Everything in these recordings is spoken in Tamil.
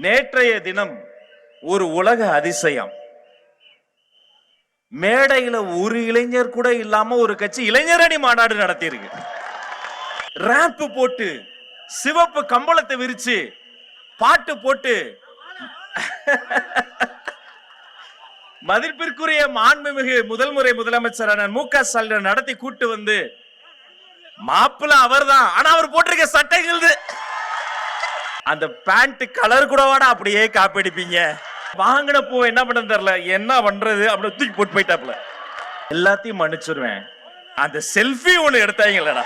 நேற்றைய தினம் ஒரு உலக அதிசயம். மேடையில ஒரு இளைஞர் கூட இல்லாம ஒரு கட்சி இளைஞரணி மாநாடு நடத்தியிருக்கு. ரேம்ப் போட்டு சிவப்பு கம்பளத்தை விரிச்சு பாட்டு போட்டு மதிப்பிற்குரிய மாண்புமிகு முதல் முறை முதலமைச்சரான மு.க. ஸ்டாலின் நடத்தி கூட்டு வந்து மாப்பிள்ள அவர்தான், ஆனா அவர் போட்டிருக்க சட்டைகள் அந்த பேண்ட் கலர் கூடவாட அப்படியே காப்பி அடிப்பீங்க. வாங்கின பூ என்ன பண்ண தெரியல, என்ன பண்றது அப்படி தூக்கி போட்டு போயிட்டாப்ல. எல்லாத்தையும் மன்னிச்சிருவேன். அந்த செல்ஃபி ஒண்ணு எடுத்தாங்களடா.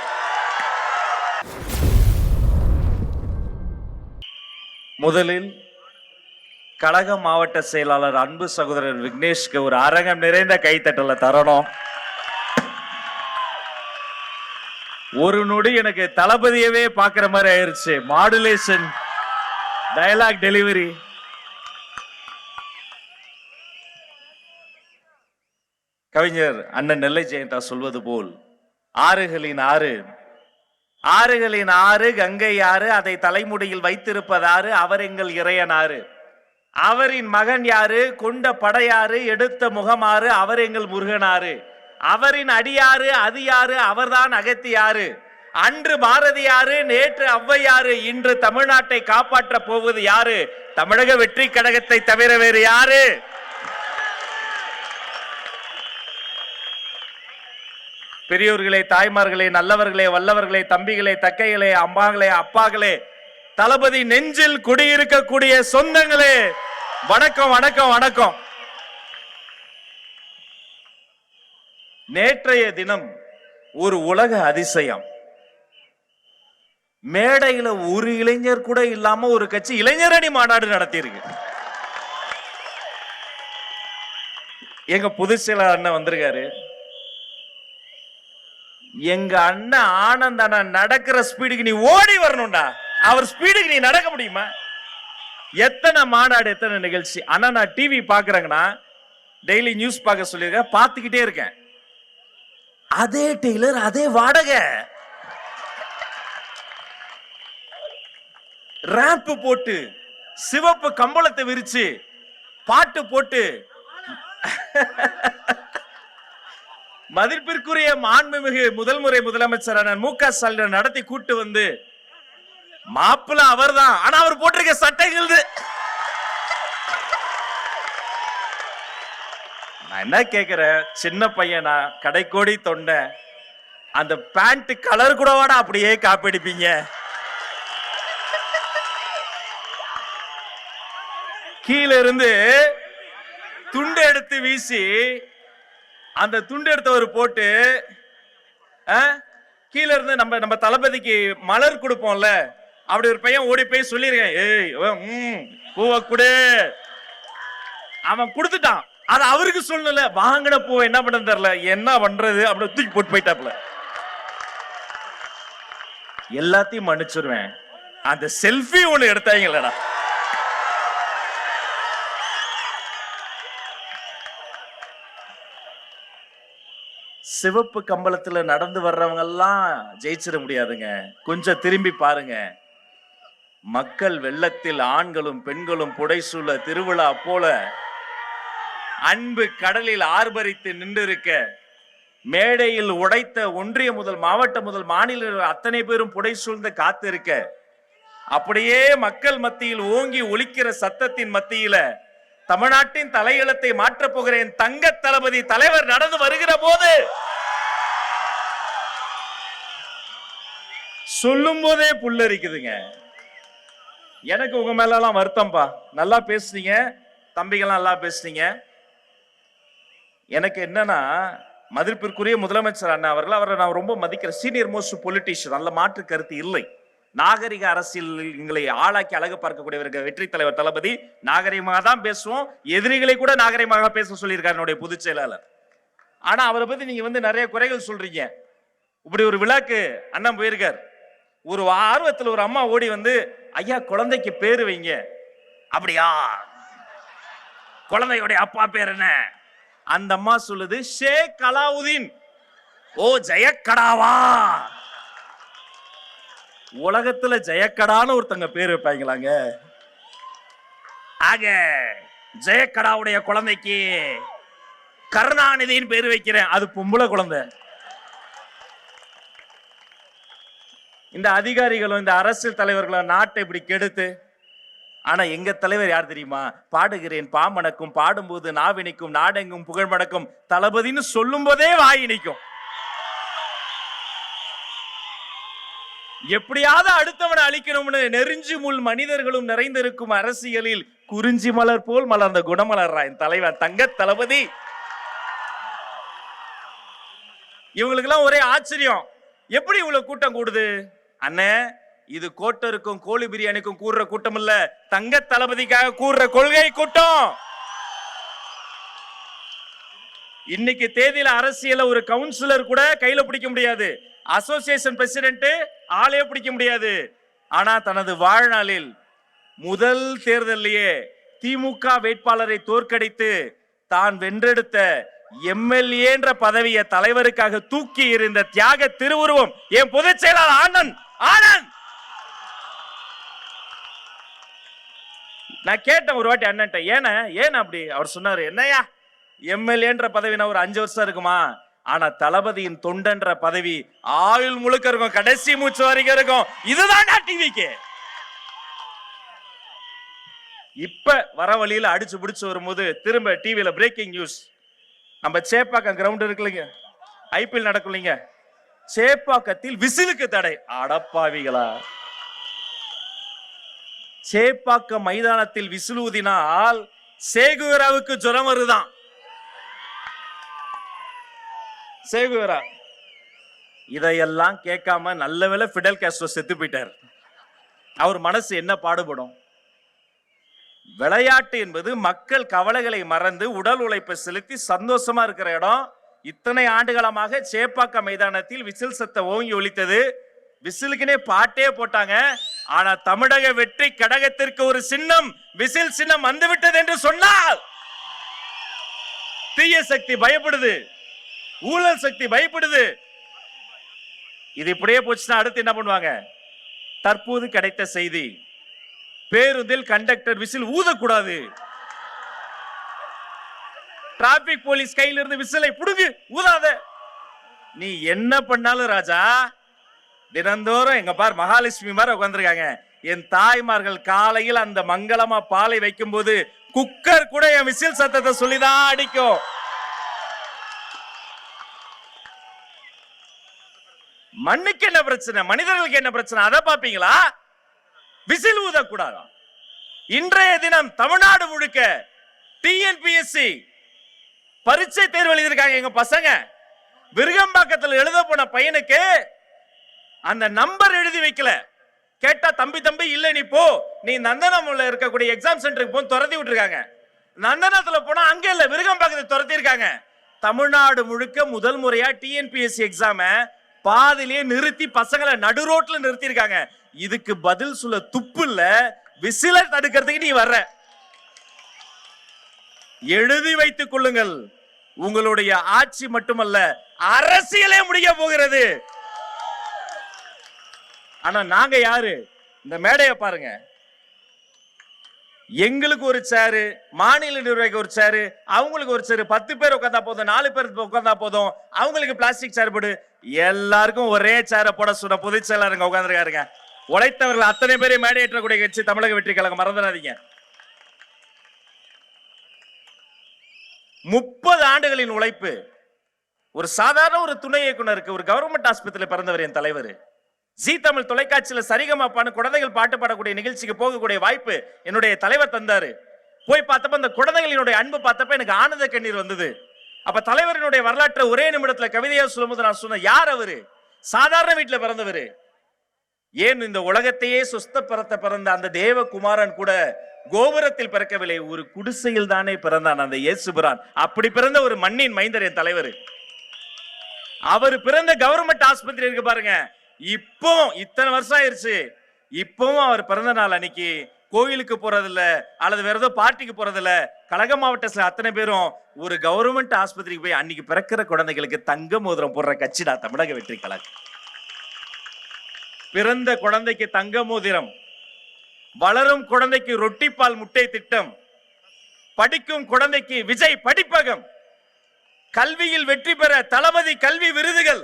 முதலில் கழக மாவட்ட செயலாளர் அன்பு சகோதரர் விக்னேஷ்க்கு ஒரு அரங்கம் நிறைந்த கைத்தட்டல தரணும். ஒரு நொடி எனக்கு தளபதியவே பாக்குற மாதிரி ஆயிருச்சு. Modulation, dialogue delivery. கவிஞர் அண்ணன் நெல்லை ஜெயந்தா சொல்வது போல், ஆறுகளின் ஆறு, ஆறுகளின் ஆறு கங்கை ஆறு, அதை தலைமுடியில் வைத்திருப்பதாறு, அவர் எங்கள் இறையனாறு. அவரின் மகன் யாரு, கொண்ட படையாறு, எடுத்த முகமாறு, அவர் எங்கள் முருகனாறு. அவரின் அடியாறு, அது யாரு, அவர்தான் அகத்தியாரு. அன்று பாரதியாரு, நேற்று ஔவையாரு, இன்று தமிழ்நாட்டை காப்பாற்ற போவது யாரு? தமிழக வெற்றி கழகத்தை தவிர வேறு யாரு? பெரியோர்களே, தாய்மார்களே, நல்லவர்களே, வல்லவர்களே, தம்பிகளே, தக்கைகளே, அம்மாங்களே, அப்பாங்களே, தளபதி நெஞ்சில் குடியிருக்கக்கூடிய சொந்தங்களே, வணக்கம் வணக்கம் வணக்கம். நேற்றைய தினம் ஒரு உலக அதிசயம். மேடையில ஒரு இளைஞர் கூட இல்லாம ஒரு கட்சி இளைஞரணி மாநாடு நடத்தியிருக்கு. எங்க பொதுச் செயலாளர் அண்ணன் வந்திருக்காரு. எங்க அண்ணன் ஆனந்த் அண்ணன் நடக்கிற ஸ்பீடுக்கு நீ ஓடி வரணும்டா. அவர் ஸ்பீடுக்கு நீ நடக்க முடியுமா? எத்தனை மாநாடு, எத்தனை நிகழ்ச்சி. ஆனா நான் டிவி பாக்குறேங்கன்னா, டெய்லி நியூஸ் பார்க்க சொல்லியிருக்கேன், பார்த்துக்கிட்டே இருக்கேன். அதே டெய்லர், அதே வாடகை, ரேம்ப் போட்டு சிவப்பு கம்பளத்தை விரிச்சு பாட்டு போட்டு மதிப்பிற்குரிய மாண்புமிகு முதல் முறை முதலமைச்சரான மு.க. ஸ்டாலின் நடத்தி கூட்டு வந்து மாப்பிள்ள அவர்தான், ஆனா அவர் போட்டிருக்க சட்டைகள். நான் என்ன கேக்குறேன், சின்ன பையனா, கடைக்கோடி தொண்டை, அந்த பேண்ட் கலர் கூடவாட அப்படியே காப்பி அடிப்பீங்க. கீழ இருந்து துண்டு எடுத்து வீசி, அந்த துண்டு எடுத்தவர் போட்டு கீழ இருந்து நம்ம தளபதிக்கு மலர் கொடுப்போம்ல, அப்படி ஒரு பையன் ஓடி போய் சொல்லிருக்கேன், ஏய் பூவை கொடு. அவன் கொடுத்துட்டான். அது அவருக்கு சொல்லல, வாங்கின பூவை என்ன பண்ண தெரியல, என்ன பண்றது அப்படி தூக்கி போட்டு போயிட்டாப்ல. எல்லாத்தையும் மன்னிச்சிருவேன். அந்த செல்ஃபி ஒண்ணு எடுத்தாங்களடா. சிவப்பு கம்பளத்துல நடந்து வர்றவங்க எல்லாம் ஜெயிச்சிட முடியாதுங்க. கொஞ்சம் திரும்பி பாருங்க. மக்கள் வெள்ளத்தில் ஆண்களும் பெண்களும் புடைசூழ திருவிழா போல அன்பு கடலில் ஆர்ப்பரித்து நின்றிருக்க, மேடையில் உடைத்த ஒன்றிய முதல் மாவட்ட முதல் மாநில அத்தனை பேரும் புடைசூழ்ந்து காத்திருக்க, அப்படியே மக்கள் மத்தியில் ஓங்கி ஒலிக்கிற சத்தத்தின் மத்தியில தமிழ்நாட்டின் தலையெழுத்தை மாற்றப் போகிறேன் தங்க தளபதி தலைவர் நடந்து வருகிற போது சொல்லும் போதே புல்லரிக்குதுங்க. எனக்கு உங்க மேல எல்லாம் வருத்தம்பா. நல்லா பேசுறீங்க தம்பிகள்லாம், நல்லா பேசுறீங்க. எனக்கு என்னன்னா, மதிப்பிற்குரிய முதலமைச்சர் அண்ணா அவர்கள், அவரை நான் ரொம்ப மதிக்கிற சீனியர் மோஸ்ட் பொலிட்டிஷியன், நல்ல மாற்று கருத்து இல்லை. நாகரிக அரசியல் எங்களை ஆளாக்கி அழகு பார்க்கக்கூடியவர்கள் வெற்றி தலைவர் தளபதி. நாகரிகமாக தான் பேசுவோம், எதிரிகளை கூட நாகரிகமாக பேச சொல்லியிருக்காரு என்னுடைய பொதுச் செயலாளர். ஆனா அவரை பத்தி நீங்க நிறைய குறைகள் சொல்றீங்க. இப்படி ஒரு விழாக்கு அண்ணன் போயிருக்கார். ஒரு ஆர்வத்தில் ஒரு அம்மா ஓடி வந்து, ஐயா குழந்தைக்கு பேரு வைங்க. அப்படியா, குழந்தையோட அப்பா பேர் என்ன? அந்த அம்மா சொல்லுது, ஷேக் அலாவுதீன். ஓ ஜெயக்கடாவா? உலகத்துல ஜெயக்கடான்னு ஒருத்தங்க பேர் வைப்பாங்களாங்க? ஆக ஜெயக்கடாவுடைய குழந்தைக்கு கருணாநிதியின் பேர் வைக்கிறேன். அது பொம்பளை குழந்தை. இந்த அதிகாரிகளும் இந்த அரசியல் தலைவர்களும் நாட்டை இப்படி கெடுத்து, ஆனா எங்க தலைவர் யார் தெரியுமா? பாடுகிறேன் பாமணக்கும், பாடும்போது நாவினிக்கும், நாடெங்கும் புகழ் மடக்கும், தளபதினு சொல்லும் போதே வாயினிக்கும். எப்படியாவது அடுத்தவனை அழிக்கணும்னு நெருஞ்சி முள் மனிதர்களும் நிறைந்திருக்கும் அரசியலில் குறிஞ்சி மலர் போல் மலர்ந்த குணமலர்றா என் தலைவன் தங்க தளபதி. இவங்களுக்கு எல்லாம் ஒரே ஆச்சரியம், எப்படி இவ்வளவு கூட்டம் கூடுது? அண்ணே, இது கோட்டருக்கும் கோழி பிரியாணிக்கும் கூடுற கூட்டம் இல்ல, தங்க தளபதிக்காக கூடுற கொள்கை கூட்டம். இன்னைக்கு தேதியில அரசியல ஒரு கவுன்சிலர் கூட கையில பிடிக்க முடியாது, அசோசியேஷன் பிரசிடென்ட் ஆளே பிடிக்க முடியாது. ஆனா தனது வாழ்நாளில் முதல் தேர்தலிலேயே திமுக வேட்பாளரை தோற்கடித்து தான் வென்றெடுத்த எம்எல்ஏன்ற பதவியை தலைவருக்காக தூக்கி இருந்த தியாக திருவுருவம் என் பொதுச் செயலாளர் ஆனந்த். நான் கேட்டேன் ஒரு வாட்டி அண்ணன்ட்ட, ஏன் அப்படி? அவர் சொன்னாரு, என்னையா எம்எல்ஏன்ற பதவி நான் ஒரு 5 வருஷம் இருக்குமா, ஆனா தளபதியின் தொண்டன்ற பதவி ஆயுள் முழுக்க இருக்கும், கடைசி மூச்சு வரைக்கும் இருக்கும். இதுதான் டிவிக்கு. இப்ப வர வழியில அடிச்சு பிடிச்சு வரும்போது திரும்ப டிவியில பிரேக்கிங் நியூஸ், நம்ம சேப்பாக்கம் கிரவுண்ட் இருக்குல்லைங்க, ஐபிஎல் நடக்கலைங்க, சேப்பாக்கத்தில் விசிலுக்கு தடை. அடப்பாவிகளா, சேப்பாக்கம் மைதானத்தில் விசில் ஊதினால் சேகுவராவுக்கு ஜுரம் வருதான். சேகுவரா இதையெல்லாம் கேட்காம நல்ல வேளை ஃபிடல் காஸ்ட்ரோ செத்து போயிட்டார். அவர் மனசு என்ன பாடுபடும்? விளையாட்டு என்பது மக்கள் கவலைகளை மறந்து உடல் உழைப்பை செலுத்தி சந்தோஷமா இருக்கிற இடம். இத்தனை ஆண்டுகளமாக சேப்பாக்கம் மைதானத்தில் விசில் சத்தம் ஓங்கி ஒலித்தது, விசிலுக்குனே பாட்டே போட்டாங்க. ஆனா தமிழக வெற்றி கழகத்திற்கு ஒரு சின்னம், விசில் சின்னம் வந்துவிட்டது என்று சொன்னால் தீய சக்தி பயப்படுது, ஊழல் சக்தி பயப்படுது. இது இப்படியே போச்சுன்னா அடுத்து என்ன பண்ணுவாங்க? தற்போது கிடைத்த செய்தி, பேருந்தில் கண்டக்டர் விசில் ஊதக்கூடாது, டிராபிக் போலீஸ் கையில இருந்து விசிலை புடுங்கு, ஊதாத. நீ என்ன பண்ணாலும் ராஜா, தினந்தோறும் எங்க பார் மகாலட்சுமி மாதிரி உட்கார்ந்துருக்காங்க. என் தாய்மார்கள் காலையில் அந்த மங்களமா பாலை வைக்கும் போது குக்கர் கூட என் விசில் சத்தத்தை சொல்லிதான் அடிக்கும். மண்ணுக்கு என்ன பிரச்சனை, மனிதர்களுக்கு என்ன பிரச்சனை, அதை பாப்பீங்களா? விசில் ஊதக்கூடாதா? இன்றைய தினம் தமிழ்நாடு முழுக்க டிஎன்பிஎஸ்சி பரீட்சை தேர்வு எழுதியிருக்காங்க எங்க பசங்க. விருகம்பாக்கத்தில் எழுத போன பையனுக்கு அந்த நம்பர் எழுதி வைக்கல. கேட்டா தம்பி இல்ல நீ போ, நீ நந்தனம்ல இருக்கக்கூடிய எக்ஸாம் சென்டருக்கு போ துரத்தி விட்டுருக்காங்க. நந்தனத்துல போனா அங்க இல்ல, விருகம்பாக்கத்தை துரத்தி இருக்காங்க. தமிழ்நாடு முழுக்க முதல் முறையா டிஎன்பிஎஸ்சி எக்ஸாம பாதிலேயே நிறுத்தி பசங்களை நடு ரோட்ல நிறுத்தி இருக்காங்க. இதுக்கு பதில் சொல்ல துப்பு இல்ல, விசில தடுக்கிறதுக்கு நீ வர்ற. எழுதி வைத்துக் கொள்ளுங்கள், உங்களுடைய ஆட்சி மட்டுமல்ல அரசியலே முடிய போகிறது. ஆனா நாங்க யாரு? இந்த மேடையை பாருங்க, எங்களுக்கு ஒரு சேரு, மாநில நிர்வாகிக்கு ஒரு சேரு, அவங்களுக்கு ஒரு சேரு, 10 பேர் உட்காந்தா போதும், 4 பேர் உட்காந்தா போதும், அவங்களுக்கு பிளாஸ்டிக் சேர் போடு, எல்லாருக்கும் ஒரே சேரை போட சொன்ன பொதுச் செயலாளருங்க உட்கார்ந்துருக்காருங்க. உழைத்தவர்கள் அத்தனை பேரை மேடையேற்றக்கூடிய கட்சி தமிழக வெற்றி கழகம், மறந்துடாதீங்க. 30 ஆண்டுகளின் உழைப்பு. ஒரு சாதாரண ஒரு துணை இயக்குனருக்கு ஒரு கவர்மெண்ட் ஆஸ்பத்திரியில் பிறந்தவர் என் தலைவர். ஜி தமிழ் தொலைக்காட்சியில் சரிகமாப்பான குழந்தைகள் பாட்டு பாடக்கூடிய நிகழ்ச்சிக்கு போகக்கூடிய வாய்ப்பு என்னுடைய தலைவர் தந்தாரு. போய் பார்த்தப்ப அந்த குழந்தைகளினுடைய அன்பு பார்த்தப்ப எனக்கு ஆனந்த கண்ணீர் வந்தது. அப்ப தலைவரினுடைய வரலாற்றை ஒரே நிமிடத்துல கவிதையா சொல்லும்போது நான் சொன்ன, யார் அவரு? சாதாரண வீட்டுல பிறந்தவர். ஏன் இந்த உலகத்தையே சுஸ்தப்படுத்த பிறந்த அந்த தேவகுமாரன் கூட கோபுரத்தில் பிறக்கவில்லை, ஒரு குடிசையில் தானே பிறந்தான் அந்த இயேசுபிரான். அப்படி பிறந்த ஒரு மண்ணின் மைந்தர் என் தலைவர். அவர் பிறந்த கவர்மெண்ட் ஆஸ்பத்திரி இருக்கு பாருங்க, இப்போ இத்தனை வருஷம் ஆயிருச்சு, இப்பவும் அவர் பிறந்த நாள் அன்னைக்கு கோயிலுக்கு போறதில்ல அல்லது வேற ஏதோ பார்ட்டிக்கு போறதில்ல. கழக மாவட்டத்தில் அத்தனை பேரும் ஒரு கவர்மெண்ட் ஆஸ்பத்திரிக்கு போய் அன்னைக்கு பிறக்கிற குழந்தைகளுக்கு தங்க மோதிரம் போடுற கட்சிடா தமிழக வெற்றி கழகம். பிறந்த குழந்தைக்கு தங்க மோதிரம், வளரும் குழந்தைக்கு ரொட்டிப்பால் முட்டை திட்டம், படிக்கும் குழந்தைக்கு விஜய் படிப்பகம், கல்வியில் வெற்றி பெற தளபதி கல்வி விருதுகள்,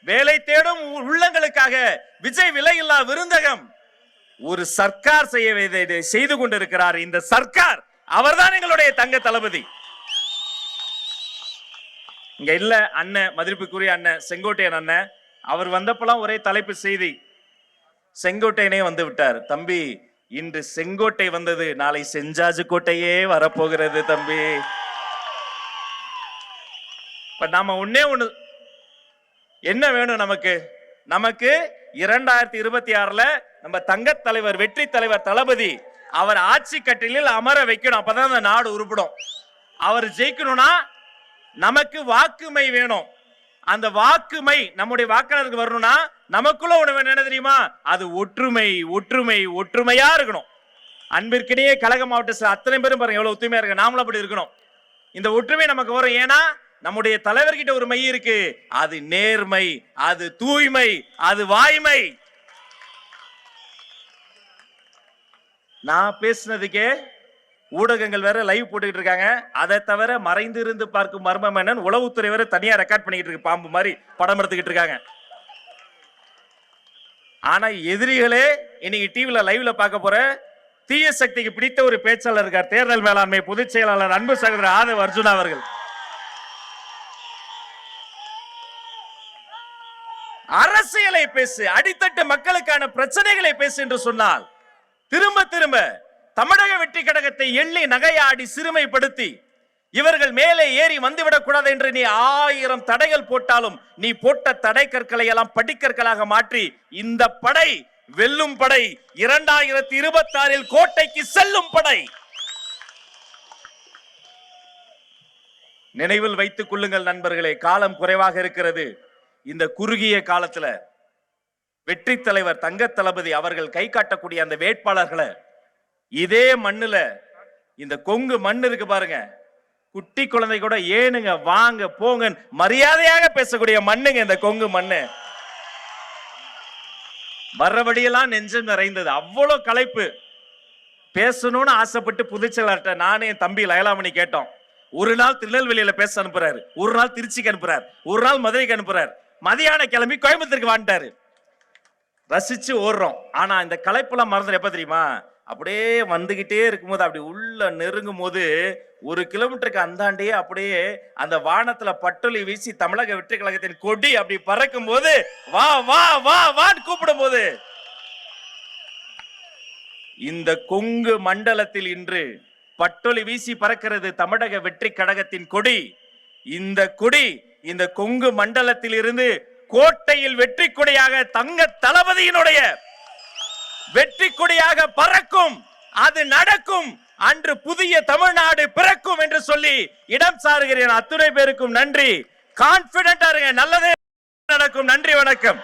வேலை தேடும் உள்ளங்களுக்காக விஜய் விலையில்லா விருந்தகம். ஒரு சர்க்கார் செய்து கொண்டிருக்கிறார் இந்த சர்க்கார். அவர்தான் எங்களுடைய தங்க தளபதி. இங்க இல்ல அண்ணன், மதிப்புக்குரிய அண்ணன் செங்கோட்டையன் அண்ணன், அவர் வந்தப்பெல்லாம் ஒரே தலைப்பு செய்தி, செங்கோட்டையனே வந்து விட்டார். தம்பி, இன்று செங்கோட்டை வந்தது, நாளை செஞ்சாஜு கோட்டையே வரப்போகிறது தம்பி. நாம ஒன்னே ஒண்ணு, என்ன வேணும் நமக்கு? நமக்கு 2026 நம்ம தங்க தலைவர், வெற்றி தலைவர் தளபதி அவர் ஆட்சி கட்டிலில் அமர வைக்கணும். அப்பதான் அந்த நாடு உருப்படும். அவர் ஜெயிக்கணும்னா நமக்கு வாக்குமை வேணும். அந்த வாக்குமை நம்முடைய வாக்காளருக்கு வரணும்னா நமக்குள்ள ஒண்ணு என்ன தெரியுமா? அது ஒற்றுமை. ஒற்றுமை ஒற்றுமையா இருக்கணும். அன்பிற்கிடையே கழக மாவட்டத்தில் அத்தனை பேரும் பாருங்க எவ்வளவு ஒற்றுமையா இருக்கு. நாமளும் அப்படி இருக்கணும். இந்த ஒற்றுமை நமக்கு வரும். ஏன்னா நம்முடைய தலைவர்கிட்ட ஒரு மை இருக்கு. அது நேர்மை, அது தூய்மை, அது வாய்மை. நான் பேசினதுக்கே ஊடகங்கள் வேற லைவ் போட்டுக்கிட்டு இருக்காங்க. அதை தவிர மறைந்து இருந்து பார்க்கும் மர்மம் என்னன்னு உளவுத்துறை வேற தனியா ரெக்கார்ட் பண்ணிக்கிட்டு இருக்கு. பாம்பு மாதிரி படம் எடுத்துக்கிட்டு இருக்காங்க. ஆனா எதிரிகளே இன்னைக்கு டிவில லைவ்ல பார்க்க போற தீய சக்திக்கு பிடித்த ஒரு பேச்சாளர் இருக்கார், தேர்தல் மேலாண்மை பொதுச் செயலாளர் அன்பு சகோதரர் ஆதவ் அர்ஜுனா அவர்கள். அரசியலை பேசு, அடித்தட்டு மக்களுக்கான பிரச்சனைகளை பேசு என்று சொன்னால் திரும்ப திரும்ப தமிழக வெற்றி கழகத்தை எள்ளி நகையாடி சிறுமைப்படுத்தி இவர்கள் மேலே ஏறி வந்துவிடக் கூடாது என்று நீ 1000 தடைகள் போட்டாலும் நீ போட்ட தடை கற்களை எல்லாம் படிக்கற்களாக மாற்றி இந்த படை வெல்லும் படை, 2026 கோட்டைக்கு செல்லும் படை. நினைவில் வைத்துக் கொள்ளுங்கள் நண்பர்களே, காலம் குறைவாக இருக்கிறது. இந்த குறுகிய காலத்துல வெற்றி தலைவர் தங்க தளபதி அவர்கள் கை காட்டக்கூடிய அந்த வேட்பாளர்களை இதே மண்ணுல, இந்த கொங்கு மண் இருக்கு பாருங்க, குட்டி குழந்தை கூட ஏனுங்க வாங்க போங்க மரியாதையாக பேசக்கூடிய மண்ணுங்க இந்த கொங்கு மண்ணு. வர்றபடியெல்லாம் நெஞ்சம் நிறைந்தது. அவ்வளவு களைப்பு. பேசணும்னு ஆசைப்பட்டு புதுச்செயலாளர்கிட்ட நானே என் தம்பி லயலாமணி கேட்டோம். ஒரு நாள் திருநெல்வேலியில பேச அனுப்புறாரு, ஒரு நாள் திருச்சிக்கு அனுப்புறாரு, ஒரு நாள் மதுரைக்கு அனுப்புறாரு, மதியான கிளம்பி கோயம்புத்தூருக்கு வந்துட்டாரு. ரசிச்சு ஓடுறோம். ஆனா இந்த களைப்புலாம் மறந்துடும். எப்ப தெரியுமா? அப்படியே வந்துகிட்டே இருக்கும்போது, அப்படி உள்ள நெருங்கும் போது 1 கிலோமீட்டருக்கு அந்தாண்டியே அப்படியே அந்த வானத்துல பட்டொலி வீசி தமிழக வெற்றி கழகத்தின் கொடி அப்படி பறக்கும் போது, வா வா வா வான்னு கூப்பிடும் போது, இந்த கொங்கு மண்டலத்தில் இன்று பட்டொலி வீசி பறக்கிறது தமிழக வெற்றி கழகத்தின் கொடி. இந்த கொடி இந்த கொங்கு மண்டலத்தில் இருந்து கோட்டையில் வெற்றி கொடியாக தங்க தளபதியினுடைய வெற்றி கொடியாக பறக்கும். அது நடக்கும். அன்று புதிய தமிழ்நாடு பிறக்கும் என்று சொல்லி இடம் சாருகிறேன். அத்துணை பேருக்கும் நன்றி. கான்பிடென்டா இருங்க, நல்லதே நடக்கும். நன்றி, வணக்கம்.